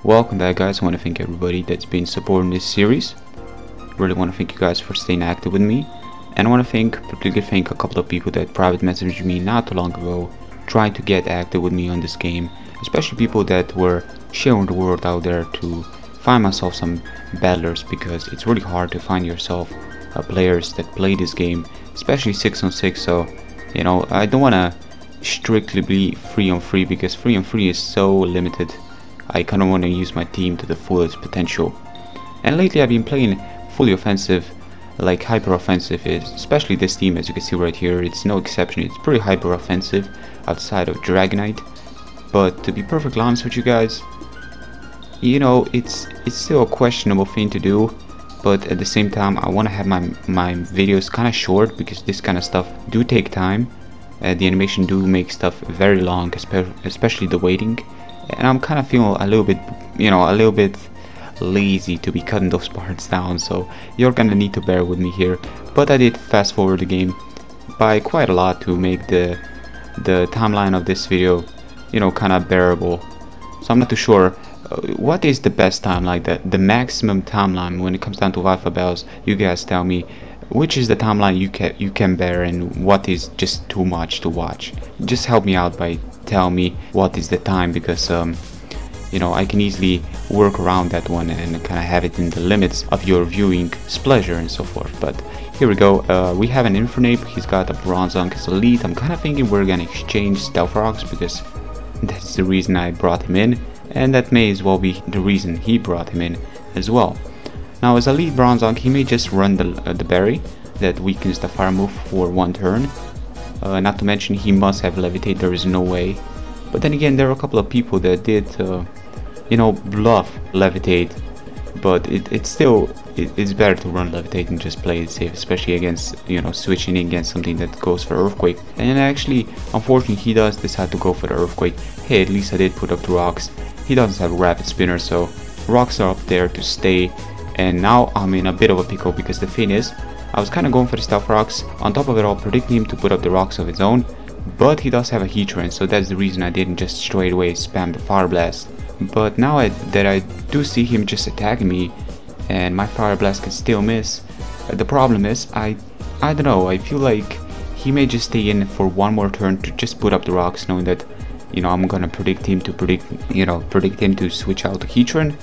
Welcome back, guys. I want to thank everybody that's been supporting this series. Really want to thank you guys for staying active with me, and I want to particularly thank a couple of people that private messaged me not too long ago trying to get active with me on this game, especially people that were sharing the word out there to find myself some battlers, because it's really hard to find yourself players that play this game, especially 6 on 6. So I don't want to strictly be 3 on 3, because 3 on 3 is so limited. I kind of want to use my team to the fullest potential. And lately I've been playing fully offensive, like hyper offensive, especially this team. As you can see right here, it's no exception. It's pretty hyper offensive outside of Dragonite. But to be perfectly honest with you guys, it's still a questionable thing to do. But at the same time, I want to have my videos kind of short, because this kind of stuff do take time. The animation do make stuff very long, especially the waiting. And I'm kind of feeling a little bit lazy to be cutting those parts down, so you're gonna need to bear with me here. But I did fast forward the game by quite a lot to make the timeline of this video kind of bearable. So I'm not too sure what is the best time, like the maximum timeline when it comes down to Wi-Fi bells. You guys tell me which is the timeline you can bear, and what is just too much to watch. Just help me out by telling me what is the time, because I can easily work around that one and kind of have it in the limits of your viewing pleasure and so forth. But here we go. We have an Infernape. He's got a Bronzong as elite. I'm kind of thinking we're gonna exchange Stealth Rocks, because that's the reason I brought him in, and that may as well be the reason he brought him in as well. Now, as a lead Bronzong, he may just run the berry that weakens the fire move for one turn. Not to mention, he must have Levitate. There is no way. But then again, there are a couple of people that did bluff Levitate, but it's better to run Levitate and just play it safe, especially against switching against something that goes for Earthquake. And actually, unfortunately, he does decide to go for the Earthquake. Hey, at least I did put up the rocks. He doesn't have a Rapid Spinner, so rocks are up there to stay. And now I'm in a bit of a pickle, because the thing is, I was kind of going for the Stealth Rocks, on top of it all predicting him to put up the rocks of his own, but he does have a Heatran, so that's the reason I didn't just straight away spam the Fire Blast. But now that I do see him just attacking me, and my Fire Blast can still miss, the problem is, I don't know, I feel like he may just stay in for one more turn to just put up the rocks, knowing that I'm gonna predict him to switch out to Heatran.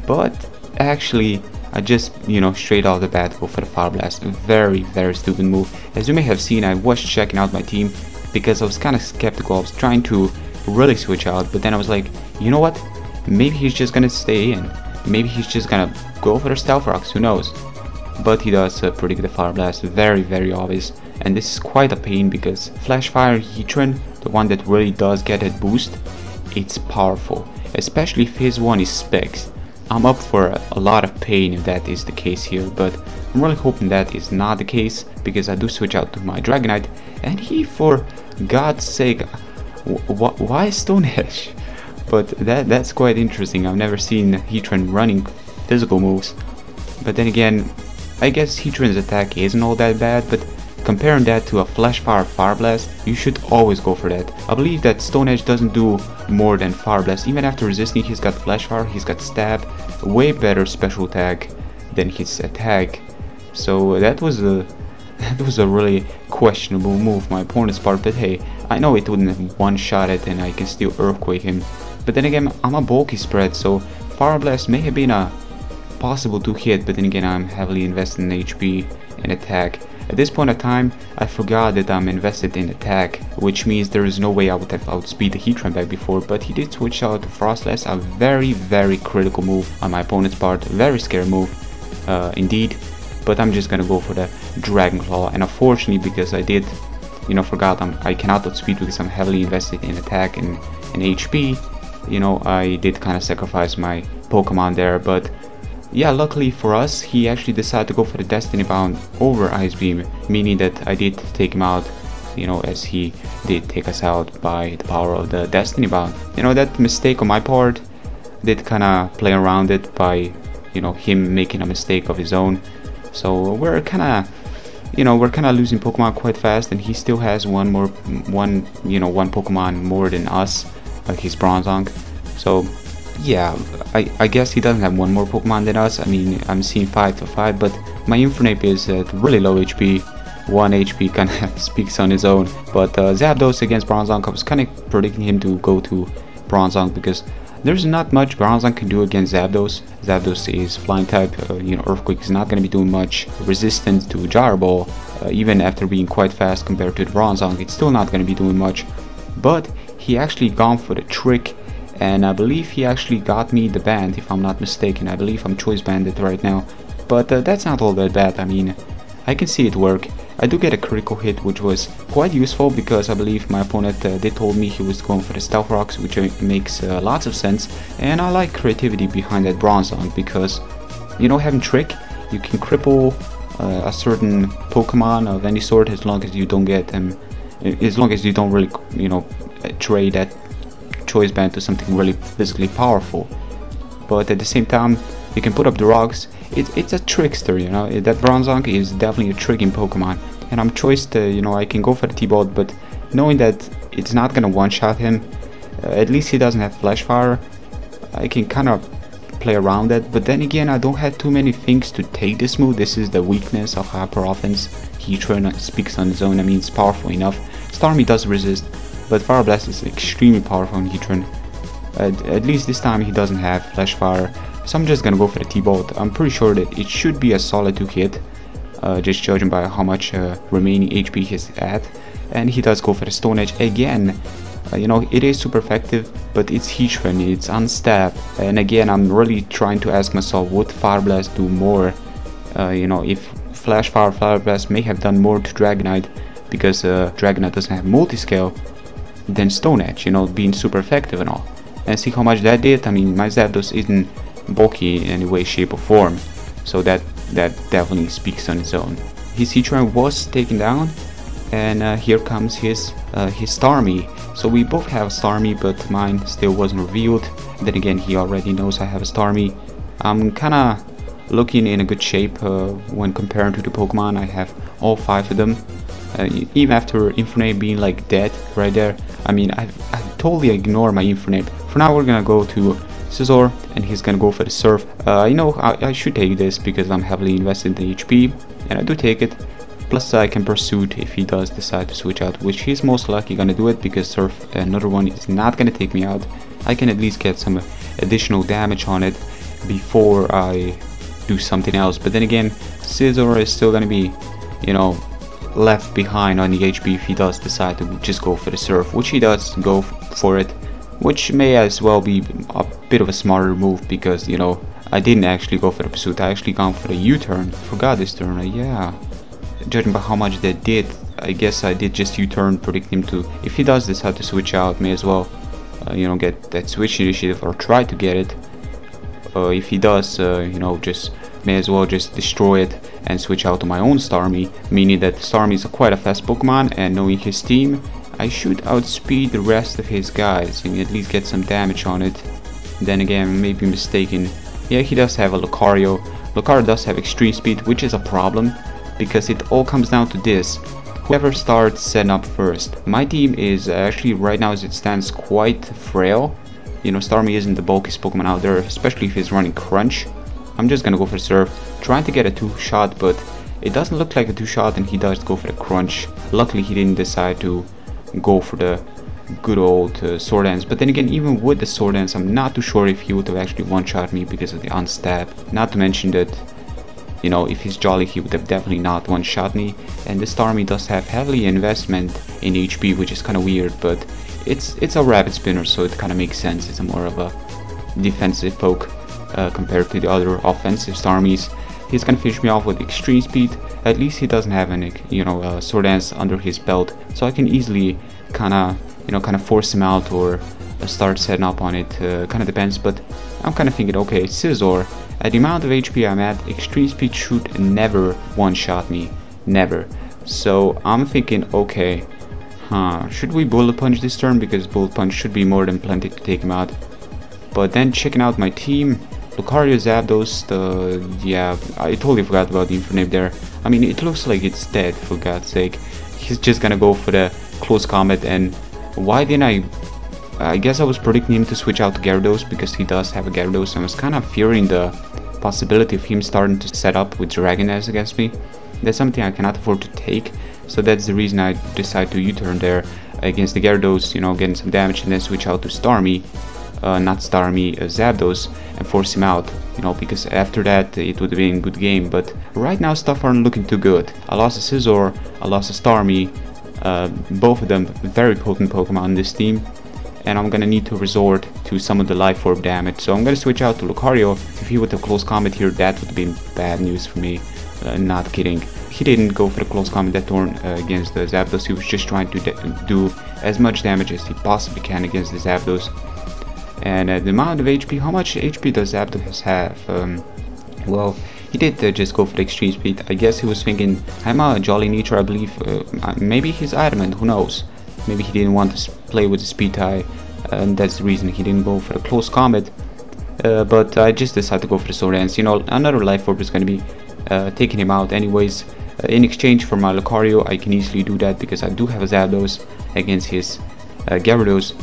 But actually, I just straight out the bat go for the Fire Blast. Very stupid move. As you may have seen, I was checking out my team, because I was kind of skeptical. I was trying to really switch out, but then I was like, you know what, maybe he's just gonna stay in, maybe he's just gonna go for the Stealth Rocks, who knows. But he does predict the Fire Blast. Very obvious, and this is quite a pain, because Flash Fire Heatran, the one that really does get that boost, it's powerful, especially if his one is Specs. I'm up for a lot of pain if that is the case here, but I'm really hoping that is not the case, because I do switch out to my Dragonite, and he, for God's sake, why Stone Edge? But that's quite interesting. I've never seen Heatran running physical moves. But then again, I guess Heatran's attack isn't all that bad, but comparing that to a Flash Fire Fire Blast, you should always go for that. I believe that Stone Edge doesn't do more than Fire Blast. Even after resisting, he's got Flash Fire, he's got Stab, way better special attack than his attack. So that was a really questionable move my opponent's part. But hey, I know it wouldn't one-shot it, and I can still Earthquake him. But then again, I'm a bulky spread, so Fire Blast may have been a possible to hit, but then again, I'm heavily invested in HP and attack. At this point in time, I forgot that I'm invested in attack, which means there is no way I would have outspeed the Heatran back before, but he did switch out to Frostlass, a very critical move on my opponent's part, very scary move indeed. But I'm just gonna go for the Dragon Claw, and unfortunately, because I did forgot I cannot outspeed, because I'm heavily invested in attack and HP, I did kind of sacrifice my Pokemon there. But yeah, luckily for us, he actually decided to go for the Destiny Bound over Ice Beam, meaning that I did take him out, as he did take us out by the power of the Destiny Bound. That mistake on my part did kind of play around it by, him making a mistake of his own. So we're kind of losing Pokemon quite fast, and he still has one Pokemon more than us, like his Bronzong. So Yeah, I guess he doesn't have one more Pokemon than us. I mean, I'm seeing 5 to 5, but my Infernape is at really low HP. 1 HP kind of speaks on his own. But Zapdos against Bronzong, I was kind of predicting him to go to Bronzong because there's not much Bronzong can do against Zapdos. Zapdos is flying type, you know, Earthquake is not going to be doing much. Resistant to Gyro Ball, even after being quite fast compared to the Bronzong, it's still not going to be doing much. But he actually gone for the trick, and I believe he actually got me the band, if I'm not mistaken. I believe I'm choice banded right now, but that's not all that bad. I mean, I can see it work. I do get a critical hit, which was quite useful because I believe my opponent they told me he was going for the Stealth Rocks, which makes lots of sense. And I like creativity behind that Bronzong because, you know, having Trick, you can cripple a certain Pokemon of any sort as long as you don't get them, as long as you don't really, you know, trade that choice band to something really physically powerful. But at the same time, you can put up the rocks. It's a trickster, you know. That Bronzong is definitely a tricking Pokemon, and I'm choiced. You know, I can go for the T-Bolt, but knowing that it's not gonna one-shot him, at least he doesn't have Flash Fire. I can kind of play around that, but then again, I don't have too many things to take this move. This is the weakness of Hyper Offense. Heatran speaks on his own. I mean, it's powerful enough. Starmie does resist, but Fire Blast is extremely powerful on Heatran. At least this time he doesn't have Flash Fire. So I'm just gonna go for the T-Bolt. I'm pretty sure that it should be a solid 2 hit, just judging by how much remaining HP he's at. And he does go for the Stone Edge again. You know, it is super effective, but it's Heatran, it's unstabbed. And again, I'm really trying to ask myself, would Fire Blast do more? You know, if Flash Fire, Fire Blast may have done more to Dragonite, because Dragonite doesn't have multi-scale, than Stone Edge, you know, being super effective and all. And see how much that did. I mean, my Zapdos isn't bulky in any way, shape or form, so that definitely speaks on its own. His Heatran was taken down, and here comes his Starmie. So we both have Starmie, but mine still wasn't revealed. And then again, he already knows I have a Starmie. I'm kinda looking in a good shape when comparing to the Pokemon. I have all 5 of them. Even after Infernape being like dead right there, I mean, I totally ignore my Infernape. For now, we're gonna go to Scizor, and he's gonna go for the Surf. You know, I should take this because I'm heavily invested in the HP, and I do take it. Plus, I can Pursuit if he does decide to switch out, which he's most likely gonna do it because Surf, another one, is not gonna take me out. I can at least get some additional damage on it before I do something else. But then again, Scizor is still gonna be, you know, left behind on the HP if he does decide to just go for the Surf, which he does go for it, which may as well be a bit of a smarter move because, you know, I didn't actually go for the Pursuit. I actually gone for the U-turn. Forgot this turn. Yeah, judging by how much that did, I guess I did just U-turn, predicting him to, if he does decide to switch out, may as well you know, get that switch initiative or try to get it. If he does, you know, just may as well just destroy it and switch out to my own Starmie, meaning that Starmie is quite a fast Pokemon, and knowing his team, I should outspeed the rest of his guys and at least get some damage on it. Then again, I may be mistaken. Yeah, he does have a Lucario. Lucario does have extreme speed, which is a problem because it all comes down to this: whoever starts setting up first. My team is actually, right now as it stands, quite frail. You know, Starmie isn't the bulkiest Pokemon out there, especially if he's running Crunch. I'm just gonna go for Surf, trying to get a 2-shot, but it doesn't look like a 2-shot, and he does go for the Crunch. Luckily, he didn't decide to go for the good old Sword Dance. But then again, even with the Sword Dance, I'm not too sure if he would have actually one-shot me because of the unstab. Not to mention that, you know, if he's Jolly, he would have definitely not one-shot me. And the Starmie does have heavily investment in HP, which is kind of weird, but it's a Rapid Spinner, so it kind of makes sense. It's a more of a defensive poke compared to the other offensive Starmies. He's gonna finish me off with extreme speed. At least he doesn't have any, you know, Sword Dance under his belt, so I can easily kind of force him out or start setting up on it. Kind of depends, but I'm kind of thinking, okay, Scizor, at the amount of HP I'm at, extreme speed should never one-shot me, never. So I'm thinking, okay, should we Bullet Punch this turn, because Bullet Punch should be more than plenty to take him out. But then checking out my team, Lucario, Zapdos, yeah, I totally forgot about the Infernape there. I mean, it looks like it's dead, for God's sake. He's just gonna go for the close combat, and why didn't I guess I was predicting him to switch out to Gyarados because he does have a Gyarados, and I was kind of fearing the possibility of him starting to set up with Dragonite against me. That's something I cannot afford to take, so that's the reason I decided to U-turn there against the Gyarados, you know, getting some damage, and then switch out to Zapdos, and force him out, you know, because after that it would have been a good game. But right now stuff aren't looking too good. I lost a Scizor, I lost a Starmie, both of them very potent Pokemon in this team, and I'm gonna need to resort to some of the Life Orb damage. So I'm gonna switch out to Lucario. If he would have close combat here, that would have been bad news for me. Not kidding. He didn't go for the close combat that turn against the Zapdos. He was just trying to do as much damage as he possibly can against the Zapdos. And the amount of HP, how much HP does Zapdos have? Well, he did just go for the extreme speed. I guess he was thinking, I'm a Jolly Nature, I believe. Maybe he's adamant, who knows? Maybe he didn't want to play with the speed tie, and that's the reason he didn't go for the close combat. But I just decided to go for the Sword Dance. You know, another Life Orb is going to be taking him out anyways. In exchange for my Lucario, I can easily do that because I do have a Zapdos against his Gyarados.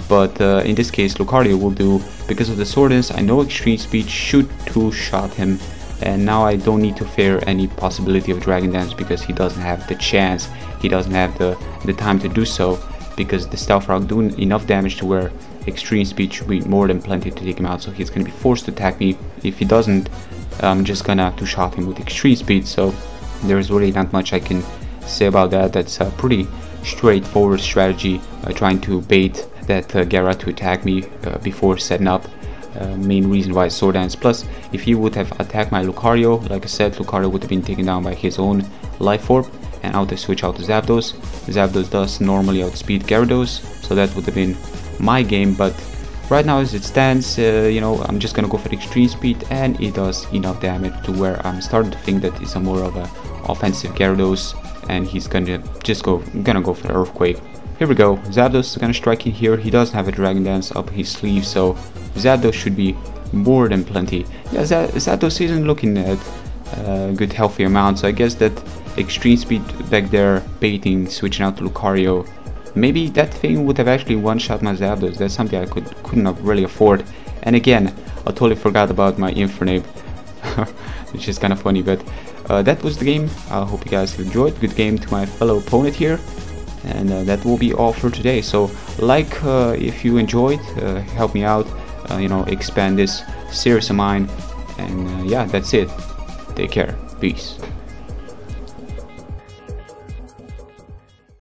But in this case, Lucario will do. Because of the Sword Dance, I know Extreme Speed should two-shot him, and now I don't need to fear any possibility of Dragon Dance because he doesn't have the chance. He doesn't have the time to do so, because the Stealth Rock doing enough damage to where Extreme Speed should be more than plenty to take him out. So he's gonna be forced to attack me. If he doesn't, I'm just gonna two-shot him with Extreme Speed. So there's really not much I can say about that. That's a pretty straightforward strategy, trying to bait that Gyara to attack me before setting up. Main reason why Sword Dance. Plus, if he would have attacked my Lucario, like I said, Lucario would have been taken down by his own Life Orb, and I would have switched out to Zapdos. Zapdos does normally outspeed Gyarados, so that would have been my game. But right now as it stands, you know, I'm just gonna go for the extreme speed, and it does enough damage to where I'm starting to think that it's a more of a offensive Gyarados, and he's gonna go for the Earthquake. Here we go. Zapdos is gonna strike in here. He does have a Dragon Dance up his sleeve, so Zapdos should be more than plenty. Yeah, Zapdos isn't looking at good healthy amount, so I guess that extreme speed back there baiting, switching out to Lucario, maybe that thing would have actually one-shot my Zapdos. That's something I couldn't really afford. And again, I totally forgot about my Infernape, which is kind of funny. But that was the game. I hope you guys enjoyed. Good game to my fellow opponent here. And that will be all for today. So if you enjoyed, help me out, you know, expand this series of mine. And yeah, that's it. Take care. Peace.